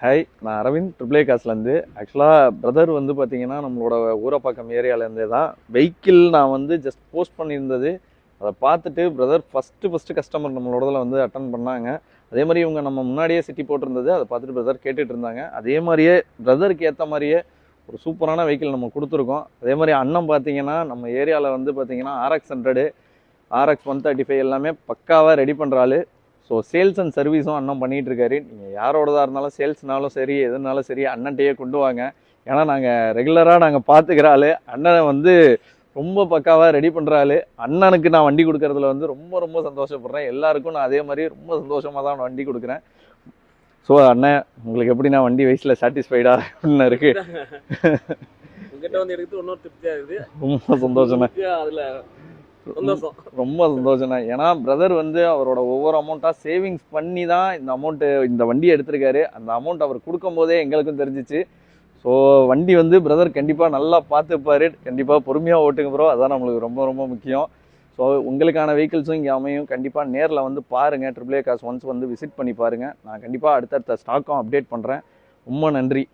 Hi, நான் Aravind triple A காசுலேருந்து. ஆக்சுவலாக brother வந்து பார்த்தீங்கன்னா நம்மளோட ஊரப்பாக்கம் ஏரியாவிலேருந்தே தான். வெஹிக்கிள் நான் வந்து ஜஸ்ட் போஸ்ட் பண்ணியிருந்தது, அதை பார்த்துட்டு பிரதர் ஃபஸ்ட்டு கஸ்டமர் நம்மளோடதில் வந்து அட்டன் பண்ணாங்க. அதே மாதிரி இவங்க நம்ம முன்னாடியே சிட்டி போட்டிருந்தது, அதை பார்த்துட்டு பிரதர் கேட்டுட்டு இருந்தாங்க. அதே மாதிரியே பிரதருக்கு ஏற்ற மாதிரியே ஒரு சூப்பரான வெஹிக்கிள் நம்ம கொடுத்துருக்கோம். அதே மாதிரி அண்ணன் பார்த்தீங்கன்னா நம்ம ஏரியாவில் வந்து பார்த்தீங்கன்னா RX 100, RX 135 எல்லாமே பக்காவாக ரெடி பண்ணுற ஆள். ஸோ சேல்ஸ் அண்ட் சர்வீஸும் அண்ணன் பண்ணிகிட்டு இருக்காரு. நீங்கள் யாரோடதாக இருந்தாலும் சேல்ஸ்னாலும் சரி எதுனாலும் சரி அண்ணன்ட்டையே கொண்டு வாங்க. ஏன்னா நாங்கள் பார்த்துக்கிற ஆள். அண்ணனை வந்து ரொம்ப பக்காவாக ரெடி பண்ணுற ஆள். அண்ணனுக்கு நான் வண்டி கொடுக்கறதுல வந்து ரொம்ப சந்தோஷப்படுறேன். எல்லாருக்கும் நான் அதே மாதிரி ரொம்ப சந்தோஷமாக தான் வண்டி கொடுக்குறேன். ஸோ அண்ணன், உங்களுக்கு எப்படி நான் வண்டி வயசில் சாட்டிஸ்ஃபைடாக ஒன்று இருக்கு. ரொம்ப சந்தோஷம். அதில் ரொம்ப சந்தோஷம்ண்ணா. ஏன்னா பிரதர் வந்து அவரோட ஒவ்வொரு அமௌண்ட்டாக சேவிங்ஸ் பண்ணி தான் இந்த வண்டி எடுத்திருக்காரு. அந்த அமௌண்ட் அவர் கொடுக்கும் போதே எங்களுக்கும் தெரிஞ்சிச்சு. ஸோ வண்டி வந்து பிரதர் கண்டிப்பாக நல்லா பார்த்துப்பாரு. கண்டிப்பாக பொறுமையாக ஓட்டுங்க ப்ரோ, அதான் நம்மளுக்கு ரொம்ப முக்கியம். ஸோ உங்களுக்கான வெஹிக்கிள்ஸும் இங்கே அமையும். கண்டிப்பாக நேரில் வந்து பாருங்கள். ட்ரிபிள் ஏ கார்ஸ் ஒன்ஸ் வந்து விசிட் பண்ணி பாருங்கள். நான் கண்டிப்பாக அடுத்தடுத்த ஸ்டாக்கும் அப்டேட் பண்ணுறேன். ரொம்ப நன்றி.